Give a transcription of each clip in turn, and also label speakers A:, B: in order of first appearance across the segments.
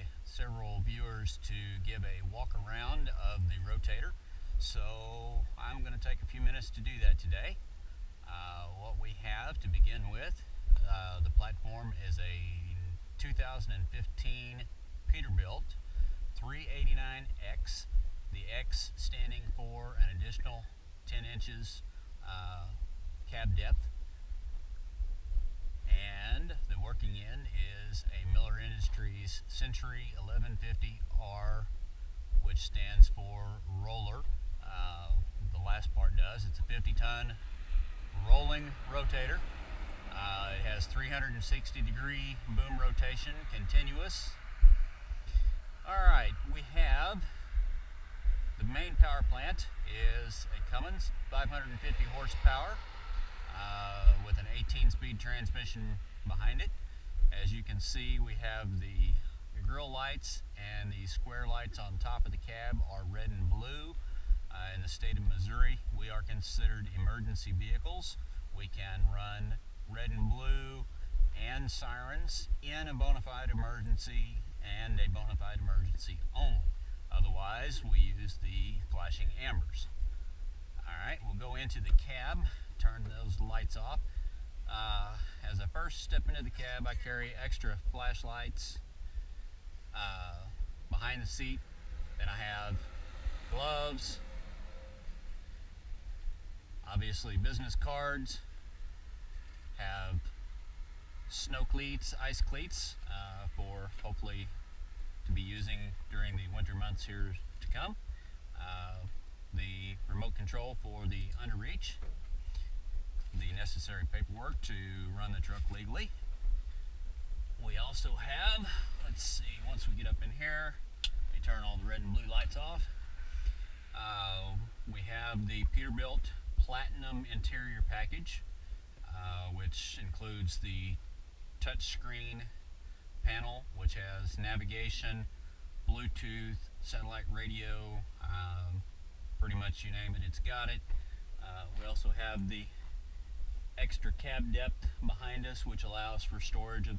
A: by several viewers to give a walk around of the Rotator, so I'm going to take a few minutes to do that today. What we have to begin with, the platform is a 2015 Peterbilt 389X, the X standing for an additional 10 inches cab depth. And the working end is a Miller Industries Century 1150R, which stands for roller. The last part does. It's a 50-ton rolling rotator. It has 360-degree boom rotation, continuous. Alright, we have the main power plant is a Cummins 550 horsepower. With an 18-speed transmission behind it. As you can see, we have the grill lights and the square lights on top of the cab are red and blue. In the state of Missouri, we are considered emergency vehicles. We can run red and blue and sirens in a bona fide emergency and a bona fide emergency only. Otherwise, we use the flashing ambers. Alright, we'll go into the cab, turn those lights off. As I first step into the cab, I carry extra flashlights behind the seat. Then I have gloves, obviously business cards, have snow cleats, ice cleats for hopefully to be using during the winter months here to come. The remote control for the underreach, the necessary paperwork to run the truck legally. We also have, let's see, once we get up in here, let me turn all the red and blue lights off. We have the Peterbilt Platinum interior package, which includes the touchscreen panel, which has navigation, Bluetooth, satellite radio, pretty much you name it, it's got it. We also have the extra cab depth behind us, which allows for storage of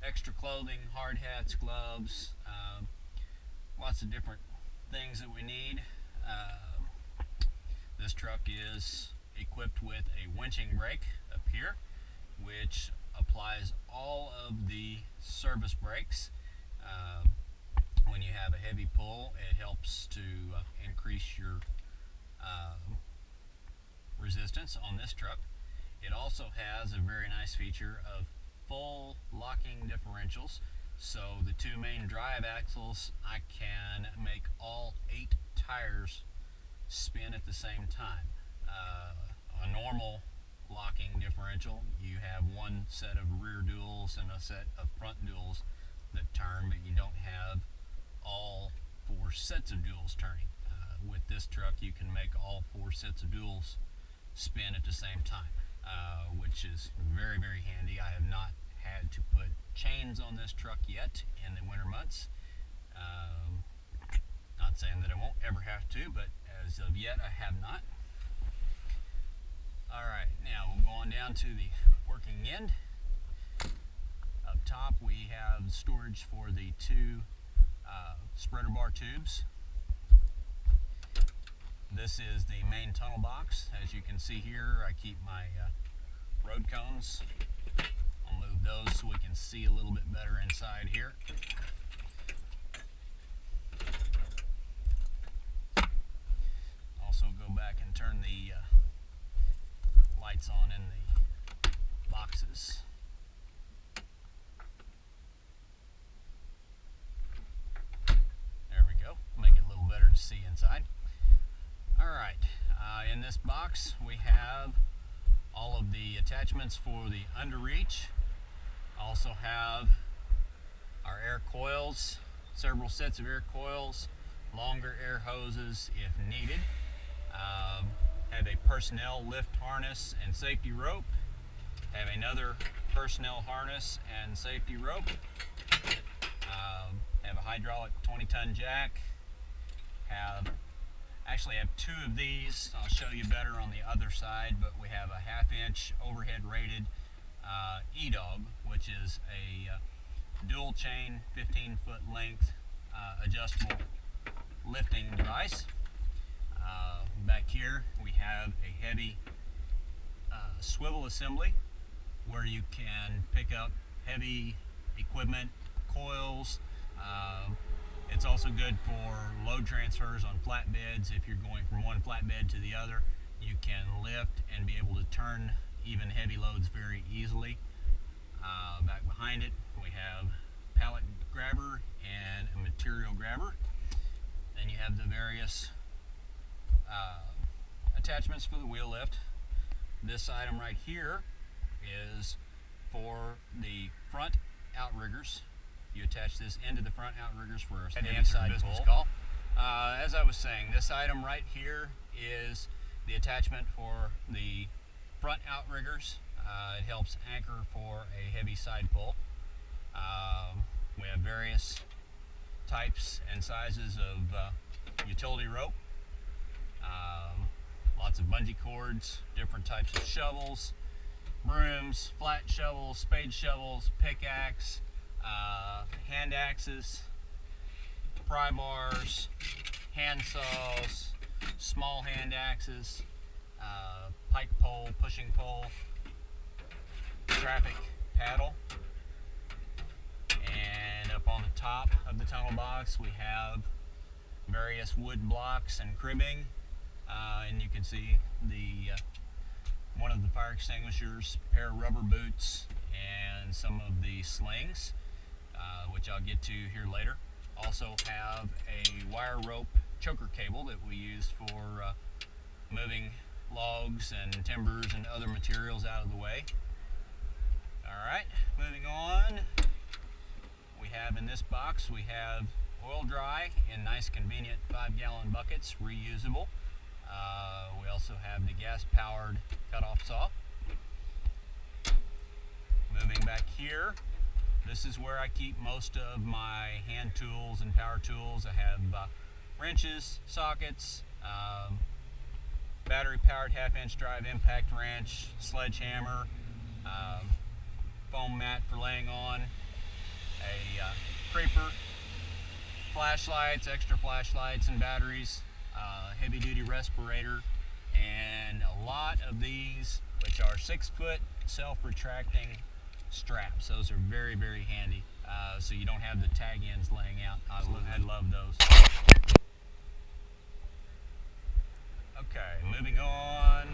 A: extra clothing, hard hats, gloves, lots of different things that we need. This truck is equipped with a winching brake up here, which applies all of the service brakes. When you have a heavy pull, it helps to increase your resistance on this truck. It also has a very nice feature of full locking differentials, so the two main drive axles, I can make all 8 tires spin at the same time. A normal locking differential, you have one set of rear duals and a set of front duals that turn, but you don't have all 4 sets of duals turning. With this truck, you can make all 4 sets of duals spin at the same time, which is very, very handy. I have not had to put chains on this truck yet in the winter months. Not saying that I won't ever have to, but as of yet I have not. Alright, now we'll go on down to the working end. Up top we have storage for the 2 spreader bar tubes. This is the main tunnel box. As you can see here, I keep my road cones. I'll move those so we can see a little bit better inside here. Also go back and turn the lights on in the boxes. There we go. Make it a little better to see inside. Alright, in this box we have all of the attachments for the underreach. Also have our air coils, several sets of air coils, longer air hoses if needed. Have a personnel lift harness and safety rope. Have another personnel harness and safety rope. Have a hydraulic 20-ton jack. Actually have 2 of these. I'll show you better on the other side, but we have a 1/2 inch overhead rated E-Dog, which is a dual chain 15-foot length adjustable lifting device. Back here we have a heavy swivel assembly where you can pick up heavy equipment, coils. It's also good for load transfers on flatbeds. If you're going from one flatbed to the other, you can lift and be able to turn even heavy loads very easily. Back behind it we have pallet grabber and a material grabber. Then you have the various attachments for the wheel lift. This item right here is for the front outriggers. You attach this into the front outriggers for a heavy side business call. As I was saying, this item right here is the attachment for the front outriggers. It helps anchor for a heavy side pull. We have various types and sizes of utility rope. Lots of bungee cords, different types of shovels, brooms, flat shovels, spade shovels, pickaxe, hand axes, pry bars, hand saws, small hand axes, pike pole, pushing pole, traffic paddle, and up on the top of the tunnel box we have various wood blocks and cribbing, and you can see the one of the fire extinguishers, pair of rubber boots, and some of the slings, which I'll get to here later. Also have a wire rope choker cable that we use for moving logs and timbers and other materials out of the way. Alright, moving on, we have in this box, we have oil dry in nice convenient 5-gallon buckets, reusable. We also have the gas powered cutoff saw. Moving back here, this is where I keep most of my hand tools and power tools. I have wrenches, sockets, battery powered 1/2-inch drive impact wrench, sledgehammer, foam mat for laying on, a creeper, flashlights, extra flashlights and batteries, heavy duty respirator, and a lot of these, which are 6-foot self-retracting straps. Those are very, very handy, so you don't have the tag ends laying out. I love those. Okay, moving on.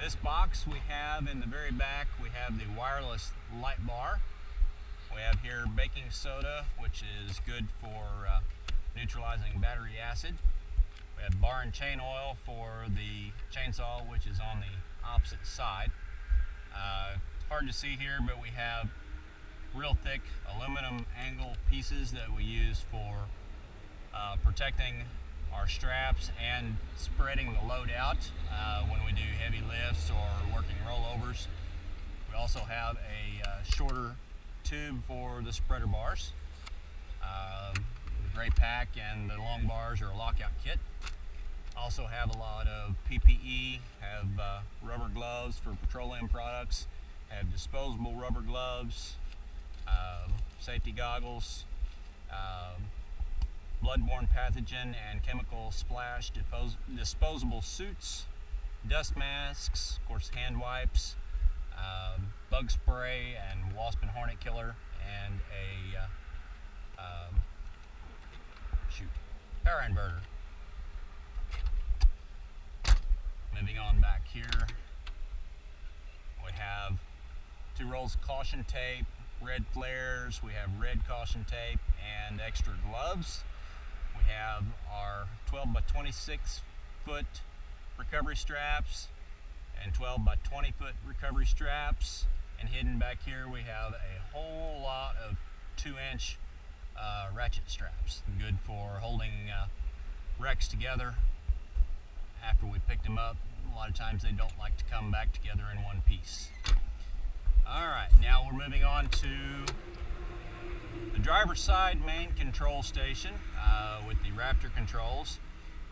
A: This box we have in the very back, we have the wireless light bar. We have here baking soda, which is good for neutralizing battery acid. We have bar and chain oil for the chainsaw, which is on the opposite side. Hard to see here, but we have real thick aluminum angle pieces that we use for protecting our straps and spreading the load out when we do heavy lifts or working rollovers. We also have a shorter tube for the spreader bars. The gray pack and the long bars are a lockout kit. Also have a lot of PPE, have rubber gloves for petroleum products, have disposable rubber gloves, safety goggles, bloodborne pathogen and chemical splash disposable suits, dust masks, of course hand wipes, bug spray and wasp and hornet killer, and a power inverter. Moving on back here, we have 2 rolls of caution tape, red flares, we have red caution tape and extra gloves. We have our 12 by 26 foot recovery straps and 12 by 20 foot recovery straps, and hidden back here we have a whole lot of 2-inch ratchet straps, good for holding wrecks together after we picked them up. A lot of times they don't like to come back together in one piece. Alright, now we're moving on to the driver's side main control station with the Raptor controls.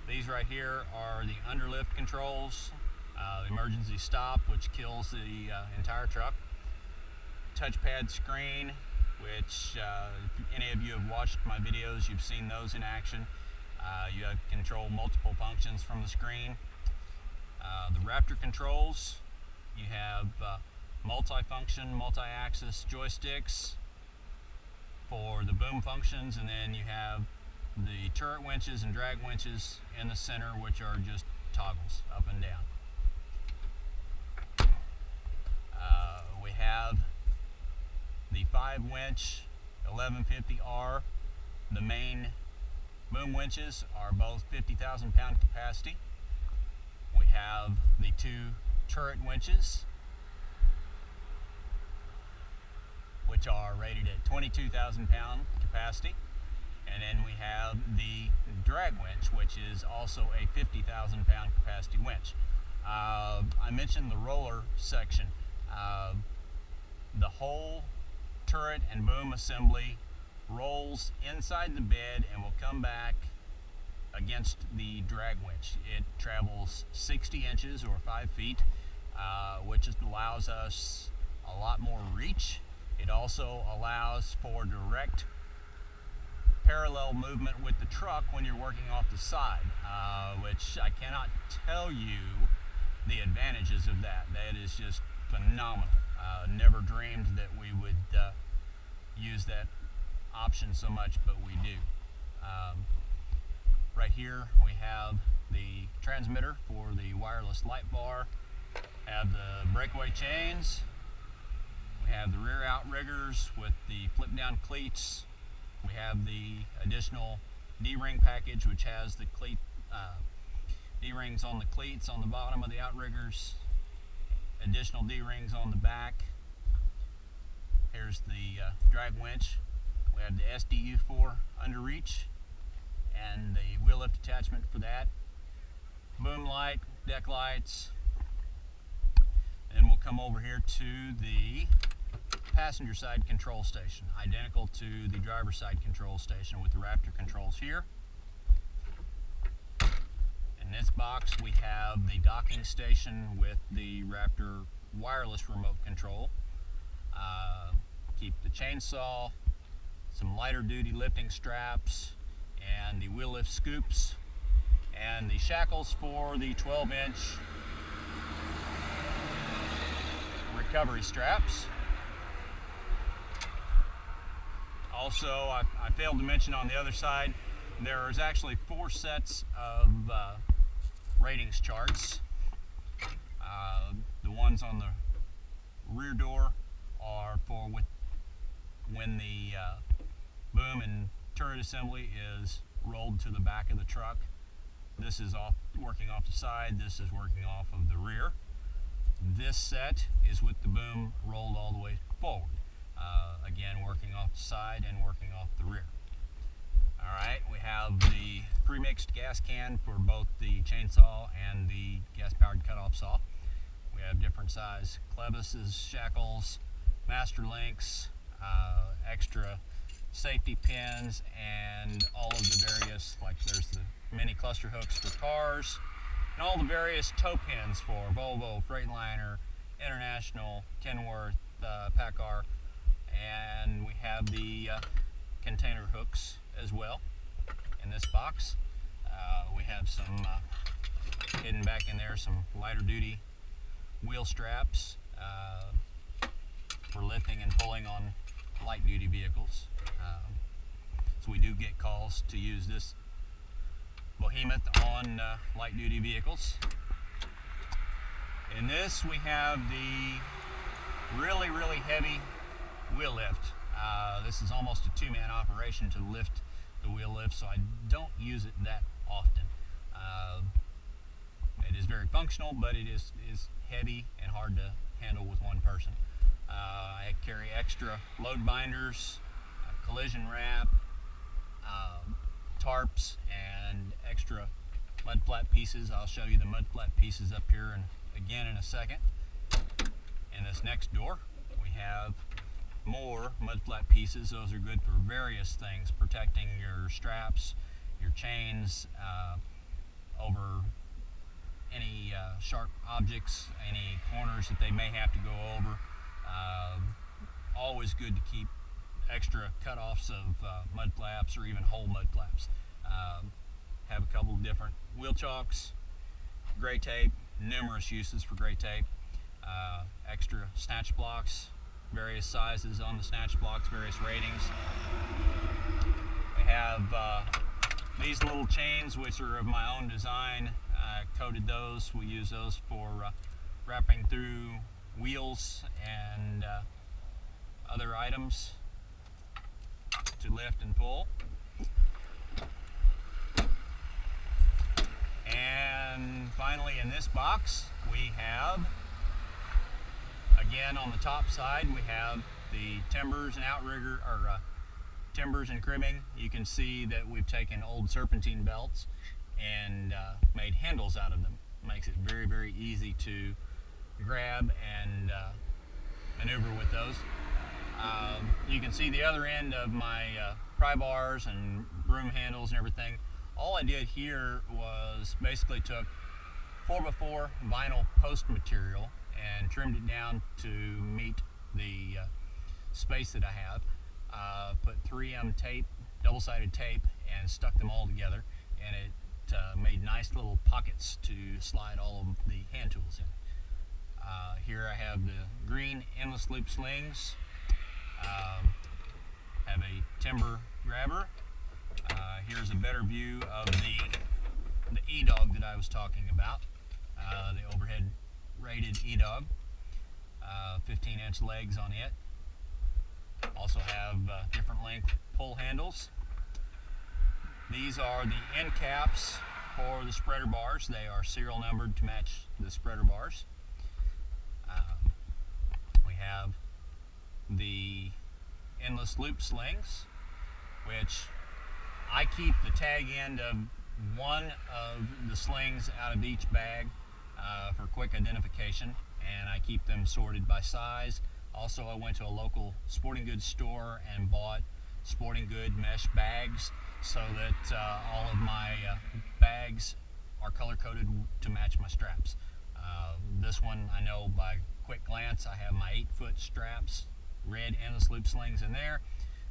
A: These right here are the underlift controls, the emergency stop, which kills the entire truck. touchpad screen, which if any of you have watched my videos, you've seen those in action. You have control multiple functions from the screen. The Raptor controls, you have multi-function, multi-axis joysticks for the boom functions, and then you have the turret winches and drag winches in the center, which are just toggles up and down. We have the 5-winch 1150R. The main boom winches are both 50,000 pound capacity. We have the 2 turret winches, which are rated at 22,000 pound capacity. And then we have the drag winch, which is also a 50,000 pound capacity winch. I mentioned the roller section. The whole turret and boom assembly rolls inside the bed and will come back against the drag winch. It travels 60 inches or 5 feet, which allows us a lot more reach. It also allows for direct parallel movement with the truck when you're working off the side, which I cannot tell you the advantages of that. That is just phenomenal. Never dreamed that we would use that option so much, but we do. Right here we have the transmitter for the wireless light bar, have the breakaway chains, we have the rear outriggers with the flip down cleats, we have the additional D-ring package, which has the cleat D-rings on the cleats on the bottom of the outriggers, additional D-rings on the back. Here's the drag winch. We have the SDU4 under reach and the wheel lift attachment for that. Boom light, deck lights. And then we'll come over here to the passenger side control station, identical to the driver's side control station with the Raptor controls here. In this box we have the docking station with the Raptor wireless remote control. Keep the chainsaw, some lighter duty lifting straps, and the wheel lift scoops, and the shackles for the 12-inch recovery straps. Also, I failed to mention on the other side, there is actually 4 sets of ratings charts. The ones on the rear door are for when the boom and turret assembly is rolled to the back of the truck. This is working off the side, this is working off of the rear. This set is with the boom rolled all the way forward. Again, working off the side and working off the rear. Alright, we have the pre-mixed gas can for both the chainsaw and the gas-powered cutoff saw. We have different size clevises, shackles, master links, extra safety pins, and all of the various, like there's the mini cluster hooks for cars, and all the various tow pins for Volvo, Freightliner, International, Kenworth, PACCAR, and we have the container hooks as well in this box. We have some hidden back in there, some lighter duty wheel straps for lifting and pulling on light duty vehicles. So we do get calls to use this behemoth on light duty vehicles. In this we have the really heavy wheel lift. This is almost a 2-man operation to lift the wheel lift, so I don't use it that often. It is very functional, but it is heavy and hard to handle with one person. I carry extra load binders, collision wrap, tarps, and extra mud flat pieces. I'll show you the mud flat pieces up here again in a second. In this next door we have more mud flat pieces. Those are good for various things, protecting your straps, your chains, over any sharp objects, any corners that they may have to go over. always good to keep extra cutoffs of mud flaps or even whole mud flaps. Have a couple of different wheel chocks, gray tape, numerous uses for gray tape, extra snatch blocks, various sizes on the snatch blocks, various ratings. We have these little chains, which are of my own design. I coated those. We use those for wrapping through wheels and other items to lift and pull. And finally, in this box, we have, again on the top side, we have the timbers and outrigger, or timbers and cribbing. You can see that we've taken old serpentine belts and made handles out of them. Makes it very, very easy to grab and maneuver with those. You can see the other end of my pry bars and broom handles and everything. All I did here was basically took 4x4 vinyl post material and trimmed it down to meet the space that I have. Put 3M tape, double-sided tape, and stuck them all together, and it made nice little pockets to slide all of the hand tools in. Here I have the green endless loop slings. Have a timber grabber. Here's a better view of the E-Dog that I was talking about, the overhead rated E-Dog, 15-inch legs on it. Also have different length pull handles. These are the end caps for the spreader bars. They are serial numbered to match the spreader bars. We have the endless loop slings, which I keep the tag end of one of the slings out of each bag for quick identification, and I keep them sorted by size. Also, I went to a local sporting goods store and bought sporting good mesh bags so that all of my bags are color coded to match my straps. This one I know by quick glance. I have my 8-foot straps, red endless loop slings in there.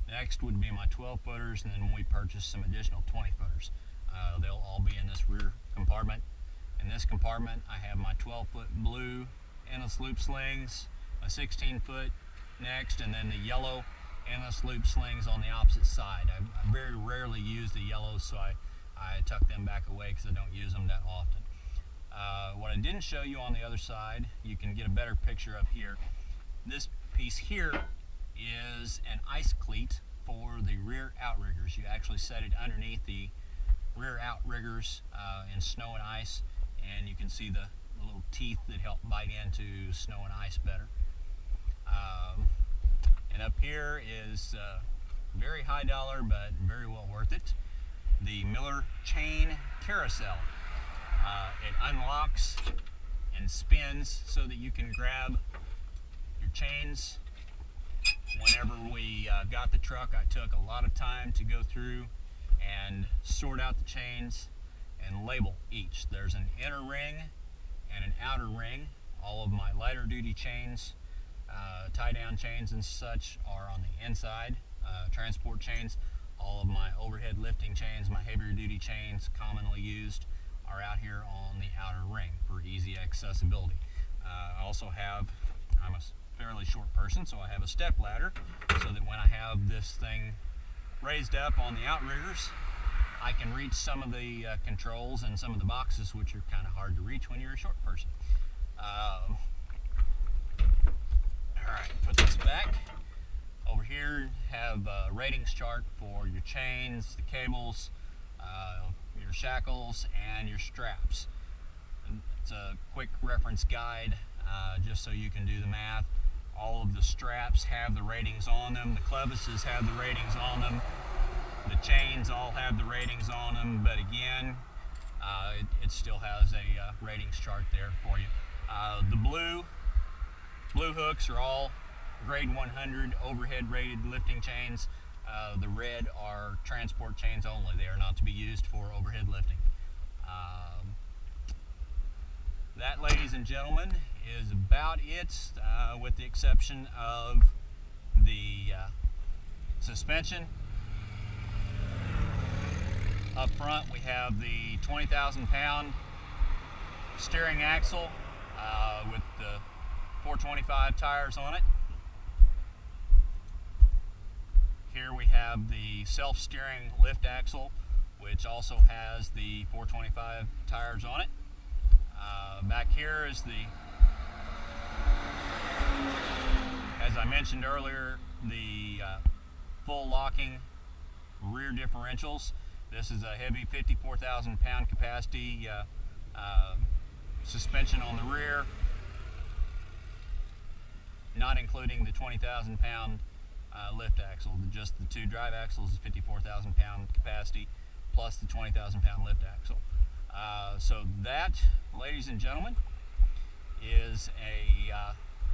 A: Next would be my 12-footers, and then we purchased some additional 20-footers. They'll all be in this rear compartment. In this compartment, I have my 12-foot blue endless loop slings, a 16-foot next, and then the yellow endless loop slings on the opposite side. I very rarely use the yellows, so I tuck them back away because I don't use them that often. What I didn't show you on the other side, you can get a better picture of here. This piece here is an ice cleat for the rear outriggers. You actually set it underneath the rear outriggers in snow and ice, and you can see the little teeth that help bite into snow and ice better. And up here is very high dollar, but very well worth it. The Miller chain carousel. It unlocks and spins so that you can grab your chains. Whenever we got the truck, I took a lot of time to go through and sort out the chains and label each. There's an inner ring and an outer ring. All of my lighter duty chains, tie down chains and such, are on the inside. Transport chains. All of my overhead lifting chains, my heavier duty chains commonly used, are out here on the outer ring for easy accessibility. I also have, I'm a fairly short person, so I have a step ladder so that when I have this thing raised up on the outriggers, I can reach some of the controls and some of the boxes, which are kind of hard to reach when you're a short person. Alright, put this back. Over here have a ratings chart for your chains, the cables, your shackles, and your straps. It's a quick reference guide just so you can do the math. All of the straps have the ratings on them. The clevises have the ratings on them. The chains all have the ratings on them, but again, it still has a ratings chart there for you. The blue hooks are all grade 100 overhead rated lifting chains. The red are transport chains only. They are not to be used for overhead lifting. That, ladies and gentlemen, is about it, with the exception of the suspension. Up front we have the 20,000 pound steering axle with the 425 tires on it. Here we have the self-steering lift axle, which also has the 425 tires on it. Back here is as I mentioned earlier, the full locking rear differentials. This is a heavy 54,000 pound capacity suspension on the rear, not including the 20,000 pound lift axle. Just the two drive axles is 54,000 pound capacity plus the 20,000 pound lift axle. So that, ladies and gentlemen, is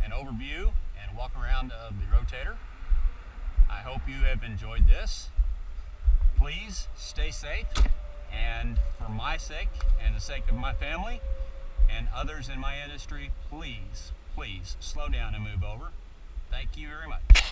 A: an overview and walk around of the Rotator. I hope you have enjoyed this. Please stay safe, and for my sake and the sake of my family and others in my industry, please slow down and move over. Thank you very much.